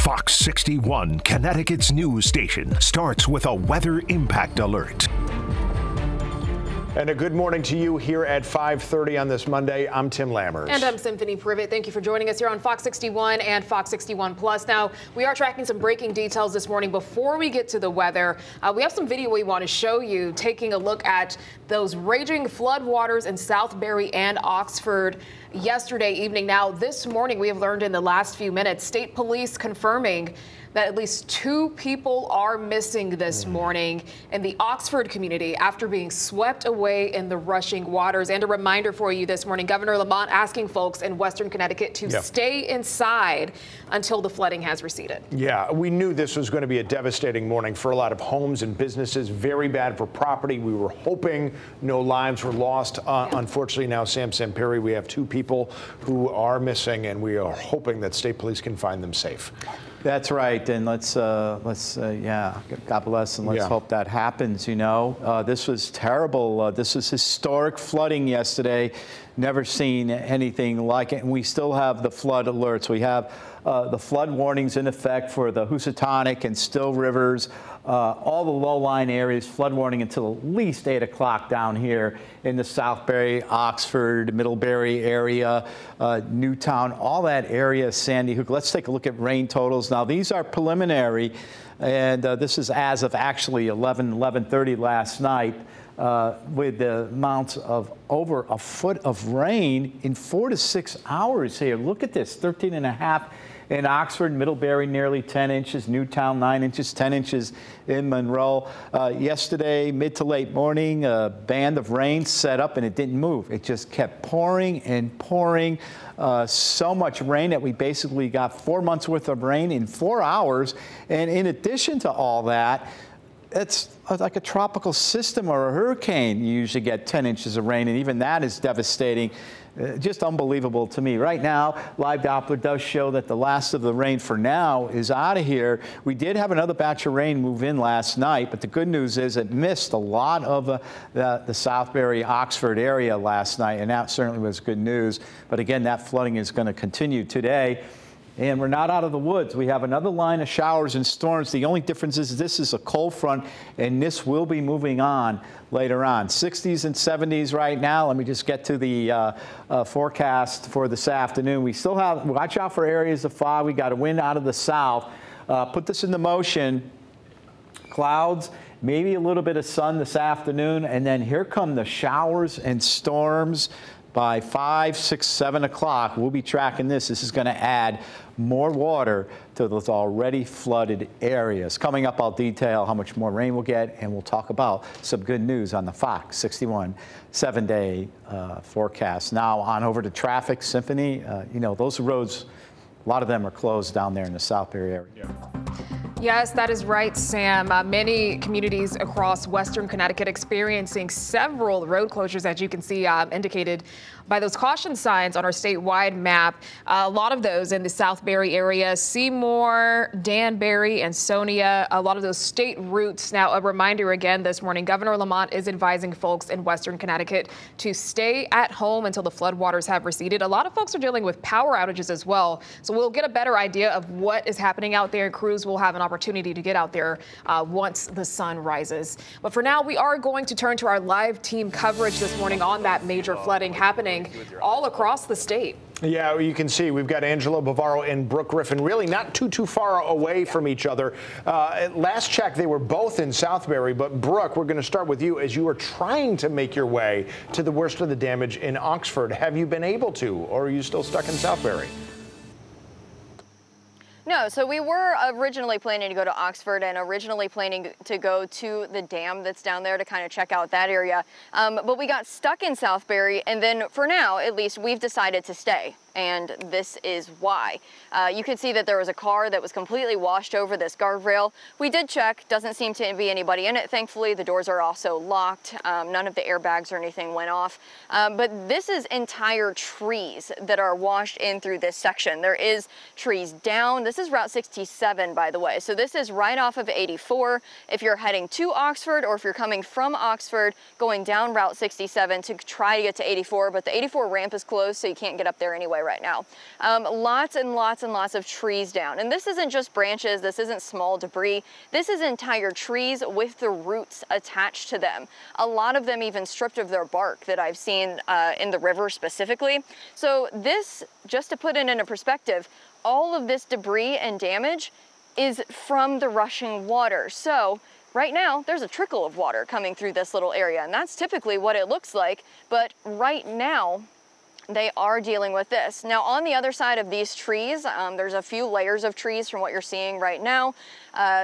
Fox 61, Connecticut's news station, starts with a weather impact alert. And a good morning to you here at 5:30 on this Monday. I'm Tim Lammers. And I'm Symphony Privet. Thank you for joining us here on Fox 61 and Fox 61 Plus. Now, we are tracking some breaking details this morning. Before we get to the weather, we have some video we want to show you, taking a look at those raging floodwaters in Southbury and Oxford yesterday evening. Now, this morning, we have learned in the last few minutes, state police confirming that at least 2 people are missing this morning in the Oxford community after being swept away in the rushing waters. And a reminder for you this morning, Governor Lamont asking folks in Western Connecticut to stay inside until the flooding has receded. Yeah, we knew this was going to be a devastating morning for a lot of homes and businesses, very bad for property. We were hoping no lives were lost. Unfortunately, now, Sam Samperi, we have 2 people who are missing, and we are hoping that state police can find them safe. That's right, and let's God bless, and let's hope that happens. You know, this was terrible. This was historic flooding yesterday. Never seen anything like it, and we still have the flood alerts. We have the flood warnings in effect for the Housatonic and Still Rivers, all the low-lying areas, flood warning until at least 8 o'clock down here in the Southbury, Oxford, Middlebury area, Newtown, all that area, Sandy Hook. Let's take a look at rain totals. Now, these are preliminary, and this is as of actually 11:30 last night. With the amounts of over a foot of rain in 4 to 6 hours here. Look at this, 13.5 in Oxford, Middlebury, nearly 10 inches, Newtown, 9 inches, 10 inches in Monroe. Yesterday, mid to late morning, a band of rain set up and it didn't move. It just kept pouring and pouring. So much rain that we basically got 4 months worth of rain in 4 hours. And in addition to all that, it's like a tropical system or a hurricane. You usually get 10 inches of rain, and even that is devastating. Just unbelievable to me. Right now, live Doppler does show that the last of the rain for now is out of here. We did have another batch of rain move in last night, but the good news is it missed a lot of the Southbury, Oxford area last night, and that certainly was good news. But again, that flooding is going to continue today. And we're not out of the woods. We have another line of showers and storms. The only difference is this is a cold front, and this will be moving on later on. 60s and 70s right now. Let me just get to the forecast for this afternoon. We still have, watch out for areas of fog. We got a wind out of the south. Put this into motion. Clouds, maybe a little bit of sun this afternoon, and then here come the showers and storms. By 5, 6, 7 o'clock, we'll be tracking this. This is going to add more water to those already flooded areas. Coming up, I'll detail how much more rain we'll get, and we'll talk about some good news on the Fox 61 7-day forecast. Now on over to traffic, Symphony. You know, those roads, a lot of them are closed down there in the Southbury area. Yes, that is right, Sam. Many communities across Western Connecticut experiencing several road closures, as you can see indicated by those caution signs on our statewide map. A lot of those in the Southbury area, Seymour, Danbury, and Sonia, a lot of those state routes. Now, a reminder again this morning, Governor Lamont is advising folks in Western Connecticut to stay at home until the floodwaters have receded. A lot of folks are dealing with power outages as well, so we'll get a better idea of what is happening out there. Crews will have an opportunity to get out there once the sun rises. But for now, we are going to turn to our live team coverage this morning on that major flooding happening all across the state. Yeah, you can see we've got Angelo Bavaro and Brooke Griffin really not too far away from each other. Last check, they were both in Southbury, but Brooke, we're going to start with you as you are trying to make your way to the worst of the damage in Oxford. Have you been able to, or are you still stuck in Southbury? No, so we were originally planning to go to Oxford and originally planning to go to the dam that's down there to kind of check out that area. But we got stuck in Southbury, and then for now, at least, we've decided to stay. And this is why. You can see that there was a car that was completely washed over this guardrail. We did check, doesn't seem to be anybody in it. Thankfully, the doors are also locked. None of the airbags or anything went off. But this is entire trees that are washed in through this section. There is trees down. This is Route 67, by the way. So this is right off of 84. If you're heading to Oxford or if you're coming from Oxford, going down Route 67 to try to get to 84, but the 84 ramp is closed, so you can't get up there anyway right now. Lots and lots and lots of trees down. And this isn't just branches, this isn't small debris. This is entire trees with the roots attached to them. A lot of them even stripped of their bark that I've seen in the river specifically. So this, just to put it into perspective, all of this debris and damage is from the rushing water. So right now, there's a trickle of water coming through this little area, and that's typically what it looks like. But right now, they are dealing with this. Now, on the other side of these trees, there's a few layers of trees from what you're seeing right now.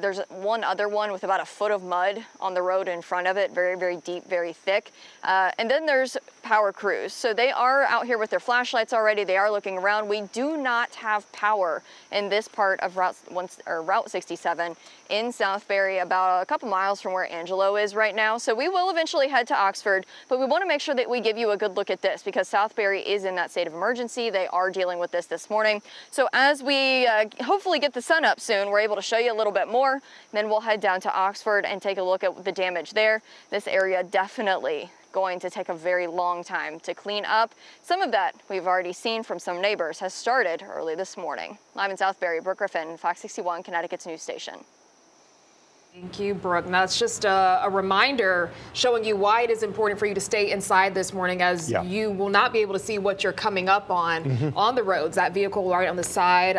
There's one other one with about a foot of mud on the road in front of it, very, very deep, very thick. And then there's power crews. So they are out here with their flashlights already. They are looking around. We do not have power in this part of Route 67 in Southbury, about a couple miles from where Angelo is right now. So we will eventually head to Oxford, but we want to make sure that we give you a good look at this because Southbury is in that state of emergency. They are dealing with this morning. So as we hopefully get the sun up soon, we're able to show you a little bit more. Then we'll head down to Oxford and take a look at the damage there. This area definitely going to take a very long time to clean up. Some of that we've already seen from some neighbors has started early this morning. Live in Southbury, Brooke Griffin, Fox 61, Connecticut's news station. Thank you, Brooke. Now, that's just a reminder showing you why it is important for you to stay inside this morning, as you will not be able to see what you're coming up on the roads. That vehicle right on the side,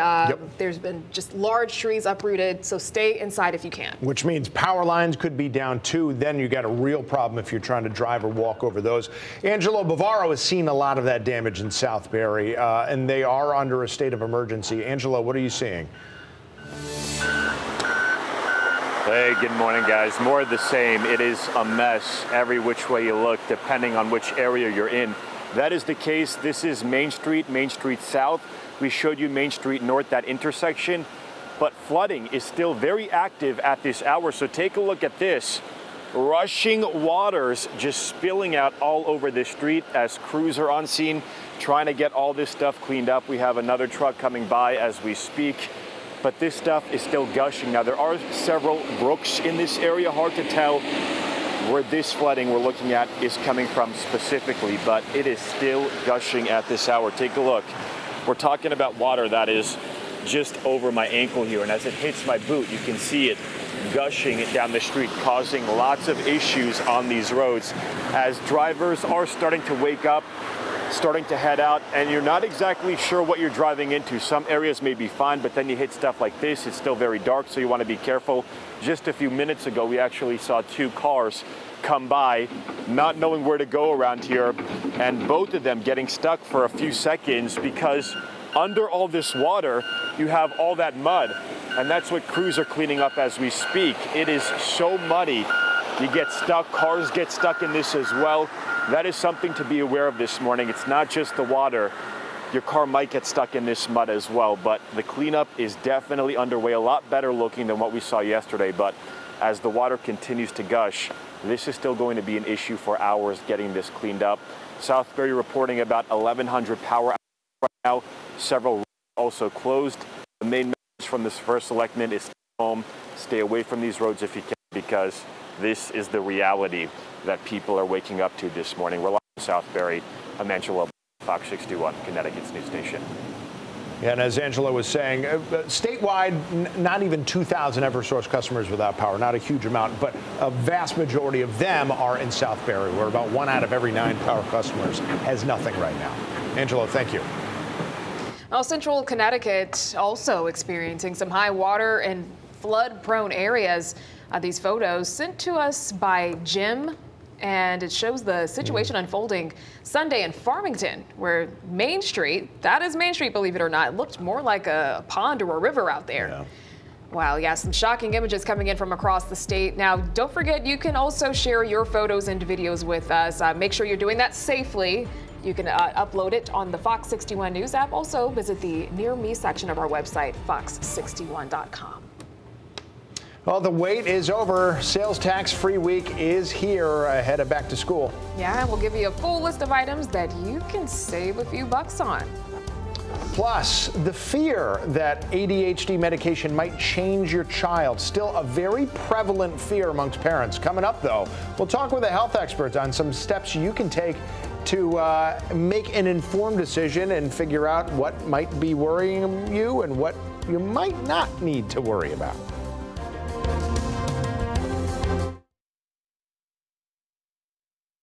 there's been just large trees uprooted, so stay inside if you can. Which means power lines could be down too. Then you got a real problem if you're trying to drive or walk over those. Angelo Bavaro has seen a lot of that damage in Southbury, and they are under a state of emergency. Angelo, what are you seeing? Hey, good morning, guys. More of the same. It is a mess every which way you look, depending on which area you're in. That is the case. This is Main Street South. We showed you Main Street North, that intersection. But flooding is still very active at this hour. So take a look at this. Rushing waters just spilling out all over the street as crews are on scene trying to get all this stuff cleaned up. We have another truck coming by as we speak. But this stuff is still gushing. Now, there are several brooks in this area. Hard to tell where this flooding we're looking at is coming from specifically, but it is still gushing at this hour. Take a look. We're talking about water that is just over my ankle here, and as it hits my boot, you can see it gushing down the street, causing lots of issues on these roads as drivers are starting to wake up, starting to head out, and you're not exactly sure what you're driving into. Some areas may be fine, but then you hit stuff like this. It's still very dark, so you want to be careful. Just a few minutes ago, we actually saw two cars come by, not knowing where to go around here, and both of them getting stuck for a few seconds because under all this water, you have all that mud, and that's what crews are cleaning up as we speak. It is so muddy. You get stuck, cars get stuck in this as well. That is something to be aware of this morning. It's not just the water. Your car might get stuck in this mud as well, but the cleanup is definitely underway, a lot better looking than what we saw yesterday. But as the water continues to gush, this is still going to be an issue for hours getting this cleaned up. Southbury reporting about 1,100 power hours right now. Several roads also closed. The main message from this first selectman is stay home, stay away from these roads if you can, because this is the reality that people are waking up to this morning. We're live in Southbury. I'm Angelo, Fox 61, Connecticut's news station. Yeah, and as Angelo was saying, statewide, not even 2,000 Eversource customers without power, not a huge amount, but a vast majority of them are in Southbury, where about 1 out of every 9 power customers has nothing right now. Angelo, thank you. Well, central Connecticut also experiencing some high water and flood-prone areas. These photos sent to us by Jim, and it shows the situation unfolding Sunday in Farmington, where Main Street, that is Main Street, believe it or not, looked more like a pond or a river out there. Yeah. Wow, yeah, some shocking images coming in from across the state. Now, don't forget, you can also share your photos and videos with us. Make sure you're doing that safely. You can upload it on the Fox 61 News app. Also, visit the Near Me section of our website, fox61.com. Well, the wait is over. Sales tax-free week is here ahead of back to school. Yeah, we'll give you a full list of items that you can save a few bucks on. Plus, the fear that ADHD medication might change your child. Still a very prevalent fear amongst parents. Coming up, though, we'll talk with a health expert on some steps you can take to make an informed decision and figure out what might be worrying you and what you might not need to worry about.